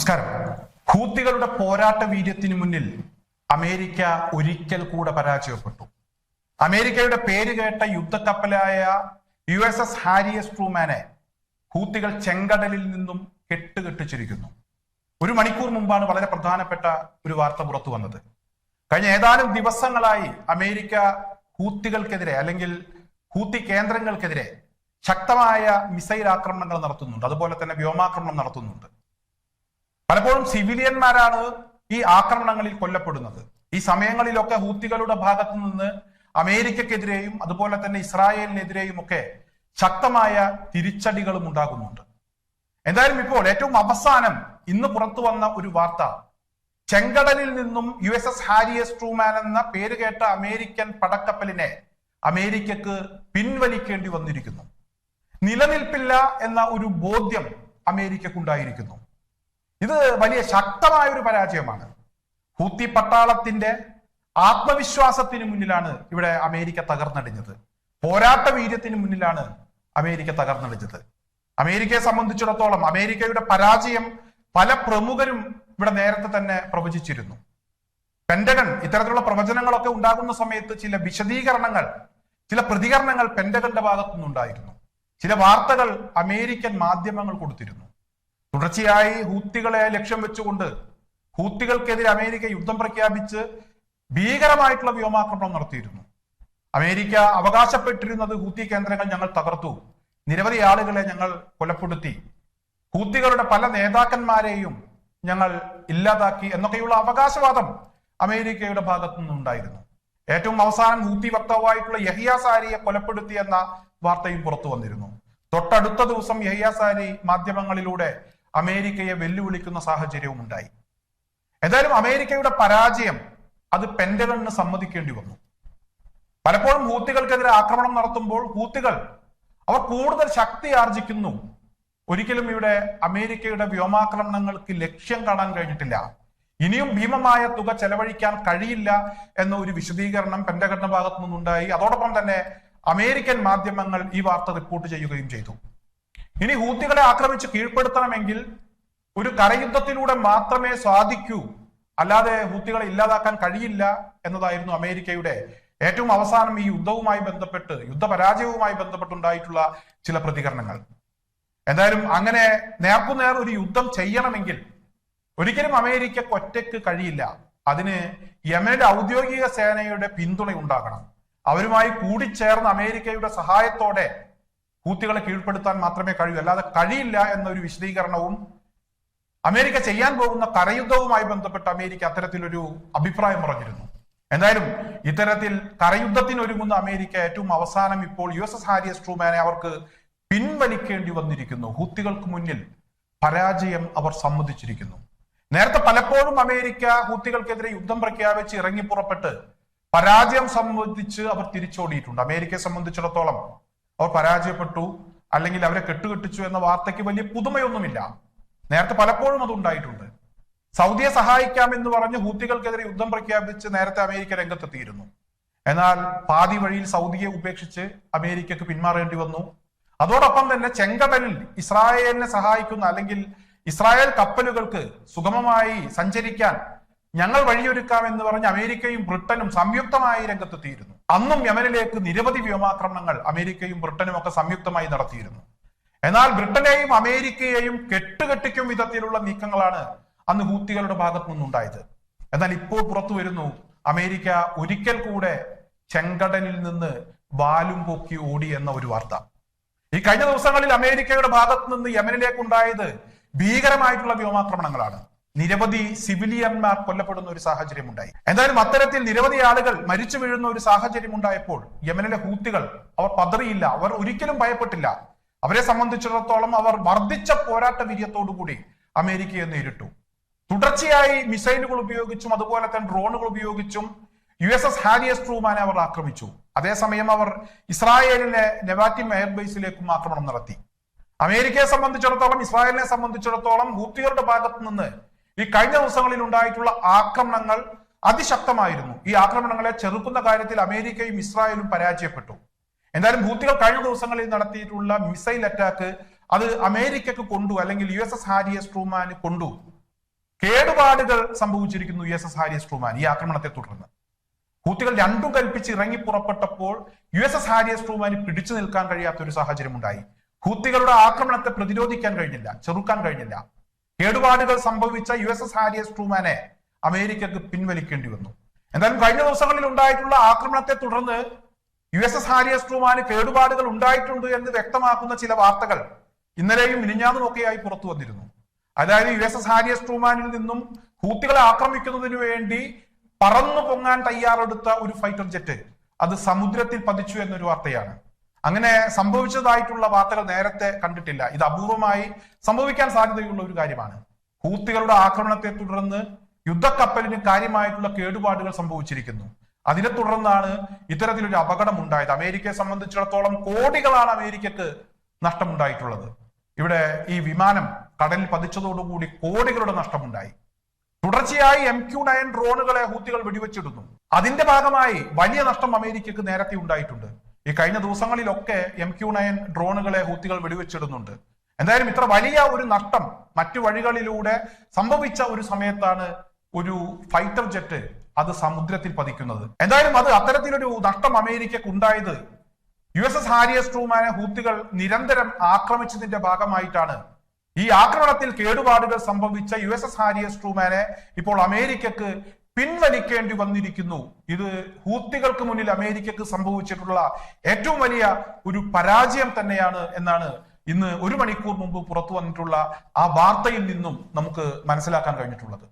നമസ്കാരം. ഹൂത്തികളുടെ പോരാട്ട വീര്യത്തിന് മുന്നിൽ അമേരിക്ക ഒരിക്കൽ കൂടെ പരാജയപ്പെട്ടു. അമേരിക്കയുടെ പേര് കേട്ട യുദ്ധക്കപ്പലായ USS ഹാരി എസ് ട്രൂമാനെ ഹൂത്തികൾ ചെങ്കടലിൽ നിന്നും കെട്ടുകെട്ടിച്ചിരിക്കുന്നു. ഒരു മണിക്കൂർ മുമ്പാണ് വളരെ പ്രധാനപ്പെട്ട ഒരു വാർത്ത പുറത്തു വന്നത്. കഴിഞ്ഞ ഏതാനും ദിവസങ്ങളായി അമേരിക്ക ഹൂത്തികൾക്കെതിരെ അല്ലെങ്കിൽ ഹൂത്തി കേന്ദ്രങ്ങൾക്കെതിരെ ശക്തമായ മിസൈൽ ആക്രമണങ്ങൾ നടത്തുന്നുണ്ട്, അതുപോലെ തന്നെ വ്യോമാക്രമണം നടത്തുന്നുണ്ട്. പലപ്പോഴും സിവിലിയന്മാരാണ് ഈ ആക്രമണങ്ങളിൽ കൊല്ലപ്പെടുന്നത്. ഈ സമയങ്ങളിലൊക്കെ ഹൂത്തികളുടെ ഭാഗത്തു നിന്ന് അമേരിക്കക്കെതിരെയും അതുപോലെ തന്നെ ഇസ്രായേലിനെതിരെയും ഒക്കെ ശക്തമായ തിരിച്ചടികളും ഉണ്ടാകുന്നുണ്ട്. എന്തായാലും ഇപ്പോൾ ഏറ്റവും അവസാനം ഇന്ന് പുറത്തു വന്ന ഒരു വാർത്ത, ചെങ്കടലിൽ നിന്നും USS ഹാരി എസ് ട്രൂമാൻ എന്ന പേര് കേട്ട അമേരിക്കൻ പടക്കപ്പലിനെ അമേരിക്കക്ക് പിൻവലിക്കേണ്ടി വന്നിരിക്കുന്നു. നിലനിൽപ്പില്ല എന്ന ഒരു ബോധ്യം അമേരിക്കക്കുണ്ടായിരിക്കുന്നു. ഇത് വലിയ ശക്തമായ ഒരു പരാജയമാണ്. ഹൂത്തി പട്ടാളത്തിന്റെ ആത്മവിശ്വാസത്തിന് മുന്നിലാണ് ഇവിടെ അമേരിക്ക തകർന്നടിഞ്ഞത്. പോരാട്ട വീര്യത്തിന് മുന്നിലാണ് അമേരിക്ക തകർന്നടിഞ്ഞത്. അമേരിക്കയെ സംബന്ധിച്ചിടത്തോളം അമേരിക്കയുടെ പരാജയം പല പ്രമുഖരും ഇവിടെ നേരത്തെ തന്നെ പ്രവചിച്ചിരുന്നു. പെന്റഗൺ ഇത്തരത്തിലുള്ള പ്രവചനങ്ങളൊക്കെ ഉണ്ടാകുന്ന സമയത്ത് ചില വിശദീകരണങ്ങൾ, ചില പ്രതികരണങ്ങൾ പെന്റഗന്റെ ഭാഗത്തുനിന്നുണ്ടായിരുന്നു. ചില വാർത്തകൾ അമേരിക്കൻ മാധ്യമങ്ങൾ കൊടുത്തിരുന്നു. തുടർച്ചയായി ഹൂത്തികളെ ലക്ഷ്യം വെച്ചുകൊണ്ട് ഹൂത്തികൾക്കെതിരെ അമേരിക്ക യുദ്ധം പ്രഖ്യാപിച്ച് ഭീകരമായിട്ടുള്ള വ്യോമാക്രമണം നടത്തിയിരുന്നു. അമേരിക്ക അവകാശപ്പെട്ടിരുന്നത് ഹൂത്തി കേന്ദ്രങ്ങൾ ഞങ്ങൾ തകർത്തു, നിരവധി ആളുകളെ ഞങ്ങൾ കൊലപ്പെടുത്തി, ഹൂത്തികളുടെ പല നേതാക്കന്മാരെയും ഞങ്ങൾ ഇല്ലാതാക്കി എന്നൊക്കെയുള്ള അവകാശവാദം അമേരിക്കയുടെ ഭാഗത്തു നിന്നുണ്ടായിരുന്നു. ഏറ്റവും അവസാനം ഹൂത്തി വക്താവായിട്ടുള്ള യഹിയ സാരിയെ കൊലപ്പെടുത്തി എന്ന വാർത്തയും പുറത്തു വന്നിരുന്നു. തൊട്ടടുത്ത ദിവസം യഹിയ സാരി മാധ്യമങ്ങളിലൂടെ അമേരിക്കയെ വെല്ലുവിളിക്കുന്ന സാഹചര്യവും ഉണ്ടായി. എന്തായാലും അമേരിക്കയുടെ പരാജയം അത് പെന്റഗണിന് സമ്മതിക്കേണ്ടി വന്നു. പലപ്പോഴും ഹൂത്തികൾക്കെതിരെ ആക്രമണം നടത്തുമ്പോൾ ഹൂത്തികൾ അവർ കൂടുതൽ ശക്തി ആർജിക്കുന്നു. ഒരിക്കലും ഇവിടെ അമേരിക്കയുടെ വ്യോമാക്രമണങ്ങൾക്ക് ലക്ഷ്യം കാണാൻ കഴിഞ്ഞിട്ടില്ല. ഇനിയും ഭീമമായ തുക ചെലവഴിക്കാൻ കഴിയില്ല എന്ന ഒരു വിശദീകരണം പെന്റഗണിന്റെ ഭാഗത്തു നിന്നുണ്ടായി. അതോടൊപ്പം തന്നെ അമേരിക്കൻ മാധ്യമങ്ങൾ ഈ വാർത്ത റിപ്പോർട്ട് ചെയ്യുകയും ചെയ്തു. ഇനി ഹൂത്തികളെ ആക്രമിച്ച് കീഴ്പ്പെടുത്തണമെങ്കിൽ ഒരു കരയുദ്ധത്തിലൂടെ മാത്രമേ സാധിക്കൂ, അല്ലാതെ ഹൂത്തികളെ ഇല്ലാതാക്കാൻ കഴിയില്ല എന്നതായിരുന്നു അമേരിക്കയുടെ ഏറ്റവും അവസാനം ഈ യുദ്ധവുമായി ബന്ധപ്പെട്ട്, യുദ്ധപരാജയവുമായി ബന്ധപ്പെട്ടുണ്ടായിട്ടുള്ള ചില പ്രതികരണങ്ങൾ. എന്തായാലും അങ്ങനെ നേർക്കുനേർ ഒരു യുദ്ധം ചെയ്യണമെങ്കിൽ ഒരിക്കലും അമേരിക്കക്ക് ഒറ്റയ്ക്ക് കഴിയില്ല. അതിന് യമനിലെ ഔദ്യോഗിക സേനയുടെ പിന്തുണ ഉണ്ടാകണം. അവരുമായി കൂടിച്ചേർന്ന് അമേരിക്കയുടെ സഹായത്തോടെ ഹൂത്തികളെ കീഴ്പ്പെടുത്താൻ മാത്രമേ കഴിയൂ, അല്ലാതെ കഴിയില്ല എന്നൊരു വിശദീകരണവും അമേരിക്ക ചെയ്യാൻ പോകുന്ന കരയുദ്ധവുമായി ബന്ധപ്പെട്ട് അമേരിക്ക അത്തരത്തിലൊരു അഭിപ്രായം പറഞ്ഞിരുന്നു. എന്തായാലും ഇത്തരത്തിൽ കരയുദ്ധത്തിനൊരുങ്ങുന്ന അമേരിക്ക ഏറ്റവും അവസാനം ഇപ്പോൾ USS ഹാരി എസ് ട്രൂമാനെ അവർക്ക് പിൻവലിക്കേണ്ടി വന്നിരിക്കുന്നു. ഹൂത്തികൾക്ക് മുന്നിൽ പരാജയം അവർ സമ്മതിച്ചിരിക്കുന്നു. നേരത്തെ പലപ്പോഴും അമേരിക്ക ഹൂത്തികൾക്കെതിരെ യുദ്ധം പ്രഖ്യാപിച്ച് ഇറങ്ങി പുറപ്പെട്ട് പരാജയം സംബന്ധിച്ച് അവർ തിരിച്ചോടിയിട്ടുണ്ട്. അമേരിക്കയെ സംബന്ധിച്ചിടത്തോളം അവർ പരാജയപ്പെട്ടു അല്ലെങ്കിൽ അവരെ കെട്ടുകെട്ടിച്ചു എന്ന വാർത്തയ്ക്ക് വലിയ പുതുമയൊന്നുമില്ല. നേരത്തെ പലപ്പോഴും അതുണ്ടായിട്ടുണ്ട്. സൗദിയെ സഹായിക്കാമെന്ന് പറഞ്ഞ് ഹൂത്തികൾക്കെതിരെ യുദ്ധം പ്രഖ്യാപിച്ച് നേരത്തെ അമേരിക്ക രംഗത്തെത്തിയിരുന്നു. എന്നാൽ പാതി വഴിയിൽ സൗദിയെ ഉപേക്ഷിച്ച് അമേരിക്കക്ക് പിന്മാറേണ്ടി വന്നു. അതോടൊപ്പം തന്നെ ചെങ്കടലിൽ ഇസ്രായേലിനെ സഹായിക്കുന്ന അല്ലെങ്കിൽ ഇസ്രായേൽ കപ്പലുകൾക്ക് സുഗമമായി സഞ്ചരിക്കാൻ ഞങ്ങൾ വഴിയൊരുക്കാം എന്ന് പറഞ്ഞ് അമേരിക്കയും ബ്രിട്ടനും സംയുക്തമായി രംഗത്തെത്തിയിരുന്നു. അന്നും യമനിലേക്ക് നിരവധി വ്യോമാക്രമണങ്ങൾ അമേരിക്കയും ബ്രിട്ടനും ഒക്കെ സംയുക്തമായി നടത്തിയിരുന്നു. എന്നാൽ ബ്രിട്ടനെയും അമേരിക്കയെയും കെട്ടുകെട്ടിക്കും വിധത്തിലുള്ള നീക്കങ്ങളാണ് അന്ന് ഹൂത്തികളുടെ ഭാഗത്തു നിന്നുണ്ടായത്. എന്നാൽ ഇപ്പോൾ പുറത്തു വരുന്നു, അമേരിക്ക ഒരിക്കൽ കൂടെ ചെങ്കടലിൽ നിന്ന് വാലും പൊക്കി ഓടി എന്ന ഒരു വാർത്ത. ഈ കഴിഞ്ഞ ദിവസങ്ങളിൽ അമേരിക്കയുടെ ഭാഗത്തു നിന്ന് യമനിലേക്ക് ഉണ്ടായത് ഭീകരമായിട്ടുള്ള വ്യോമാക്രമണങ്ങളാണ്. നിരവധി സിവിലിയന്മാർ കൊല്ലപ്പെടുന്ന ഒരു സാഹചര്യം ഉണ്ടായി. എന്തായാലും അത്തരത്തിൽ നിരവധി ആളുകൾ മരിച്ചു വീഴുന്ന ഒരു സാഹചര്യം ഉണ്ടായപ്പോൾ യമനിലെ ഹൂത്തികൾ അവർ പതറിയില്ല, അവർ ഒരിക്കലും ഭയപ്പെട്ടില്ല. അവരെ സംബന്ധിച്ചിടത്തോളം അവർ വർദ്ധിച്ച പോരാട്ട വീര്യത്തോടുകൂടി അമേരിക്കയെ നേരിട്ടു. തുടർച്ചയായി മിസൈലുകൾ ഉപയോഗിച്ചും അതുപോലെ തന്നെ ഡ്രോണുകൾ ഉപയോഗിച്ചും USS ഹാരി എസ് ട്രൂമാനെ അവർ ആക്രമിച്ചു. അതേസമയം അവർ ഇസ്രായേലിലെ നെവാറ്റിം എയർബേസിലേക്കും ആക്രമണം നടത്തി. അമേരിക്കയെ സംബന്ധിച്ചിടത്തോളം, ഇസ്രായേലിനെ സംബന്ധിച്ചിടത്തോളം ഹൂത്തികളുടെ ഭാഗത്തു നിന്ന് ഈ കഴിഞ്ഞ ദിവസങ്ങളിൽ ഉണ്ടായിട്ടുള്ള ആക്രമണങ്ങൾ അതിശക്തമായിരുന്നു. ഈ ആക്രമണങ്ങളെ ചെറുക്കുന്ന കാര്യത്തിൽ അമേരിക്കയും ഇസ്രായേലും പരാജയപ്പെട്ടു. എന്തായാലും ഹൂത്തികൾ കഴിഞ്ഞ ദിവസങ്ങളിൽ നടത്തിയിട്ടുള്ള മിസൈൽ അറ്റാക്ക് അത് അമേരിക്കക്ക് കൊണ്ടു അല്ലെങ്കിൽ USS ഹാരി എസ് ട്രൂമാന് കൊണ്ടു. കേടുപാടുകൾ സംഭവിച്ചിരിക്കുന്നു USS ഹാരിയസ് ട്രൂമാൻ ഈ ആക്രമണത്തെ തുടർന്ന്. ഹൂത്തികൾ രണ്ടും കൽപ്പിച്ച് ഇറങ്ങി പുറപ്പെട്ടപ്പോൾ USS ഹാരിയസ് ട്രൂമാന് പിടിച്ചു നിൽക്കാൻ കഴിയാത്ത ഒരു സാഹചര്യം ഉണ്ടായി. ഹൂത്തികളുടെ ആക്രമണത്തെ പ്രതിരോധിക്കാൻ കഴിഞ്ഞില്ല, ചെറുക്കാൻ കഴിഞ്ഞില്ല. കേടുപാടുകൾ സംഭവിച്ച USS ഹാരിയസ് ട്രൂമാനെ അമേരിക്കക്ക് പിൻവലിക്കേണ്ടി വന്നു. എന്തായാലും കഴിഞ്ഞ ദിവസങ്ങളിൽ ഉണ്ടായിട്ടുള്ള ആക്രമണത്തെ തുടർന്ന് USS ഹാരിയസ് ട്രൂമാന് കേടുപാടുകൾ ഉണ്ടായിട്ടുണ്ട് എന്ന് വ്യക്തമാക്കുന്ന ചില വാർത്തകൾ ഇന്നലെയും മിനിഞ്ഞാന്നും ഒക്കെയായി പുറത്തു വന്നിരുന്നു. അതായത് USS ഹാരിയസ് ട്രൂമാനിൽ നിന്നും ഹൂത്തികളെ ആക്രമിക്കുന്നതിന് വേണ്ടി പറന്നു പൊങ്ങാൻ തയ്യാറെടുത്ത ഒരു ഫൈറ്റർ ജെറ്റ് അത് സമുദ്രത്തിൽ പതിച്ചു എന്നൊരു വാർത്തയാണ്. അങ്ങനെ സംഭവിച്ചതായിട്ടുള്ള വാർത്തകൾ നേരത്തെ കണ്ടിട്ടില്ല. ഇത് അപൂർവമായി സംഭവിക്കാൻ സാധ്യതയുള്ള ഒരു കാര്യമാണ്. ഹൂത്തികളുടെ ആക്രമണത്തെ തുടർന്ന് യുദ്ധക്കപ്പലിന് കാര്യമായിട്ടുള്ള കേടുപാടുകൾ സംഭവിച്ചിരിക്കുന്നു. അതിനെ തുടർന്നാണ് ഇത്തരത്തിലൊരു അപകടം ഉണ്ടായത്. അമേരിക്കയെ സംബന്ധിച്ചിടത്തോളം കോടികളാണ് അമേരിക്കക്ക് നഷ്ടമുണ്ടായിട്ടുള്ളത്. ഇവിടെ ഈ വിമാനം കടലിൽ പതിച്ചതോടുകൂടി കോടികളുടെ നഷ്ടമുണ്ടായി. തുടർച്ചയായി MQ-9 ഡ്രോണുകളെ ഹൂത്തികൾ വെടിവെച്ചിടുന്നു. അതിന്റെ ഭാഗമായി വലിയ നഷ്ടം അമേരിക്കക്ക് നേരത്തെ ഉണ്ടായിട്ടുണ്ട്. ഈ കഴിഞ്ഞ ദിവസങ്ങളിലൊക്കെ MQ-9 ഡ്രോണുകളെ ഹൂത്തികൾ വെടിവെച്ചിടുന്നുണ്ട്. എന്തായാലും ഇത്ര വലിയ ഒരു നഷ്ടം മറ്റു വഴികളിലൂടെ സംഭവിച്ച ഒരു സമയത്താണ് ഒരു ഫൈറ്റർ ജെറ്റ് അത് സമുദ്രത്തിൽ പതിക്കുന്നത്. എന്തായാലും അത് അത്തരത്തിലൊരു നഷ്ടം അമേരിക്കക്ക് ഉണ്ടായത് USS ഹാരിയസ് ട്രൂമാനെ ഹൂത്തികൾ നിരന്തരം ആക്രമിച്ചതിന്റെ ഭാഗമായിട്ടാണ്. ഈ ആക്രമണത്തിൽ കേടുപാടുകൾ സംഭവിച്ച USS ഹാരിയസ് ട്രൂമാനെ ഇപ്പോൾ അമേരിക്കക്ക് പിൻവലിക്കേണ്ടി വന്നിരിക്കുന്നു. ഇത് ഹൂത്തികൾക്ക് മുന്നിൽ അമേരിക്കക്ക് സംഭവിച്ചിട്ടുള്ള ഏറ്റവും വലിയ ഒരു പരാജയം തന്നെയാണ് എന്നാണ് ഇന്ന് 1 മണിക്കൂർ മുമ്പ് പുറത്തു വന്നിട്ടുള്ള ആ വാർത്തയിൽ നിന്നും നമുക്ക് മനസ്സിലാക്കാൻ കഴിഞ്ഞിട്ടുള്ളത്.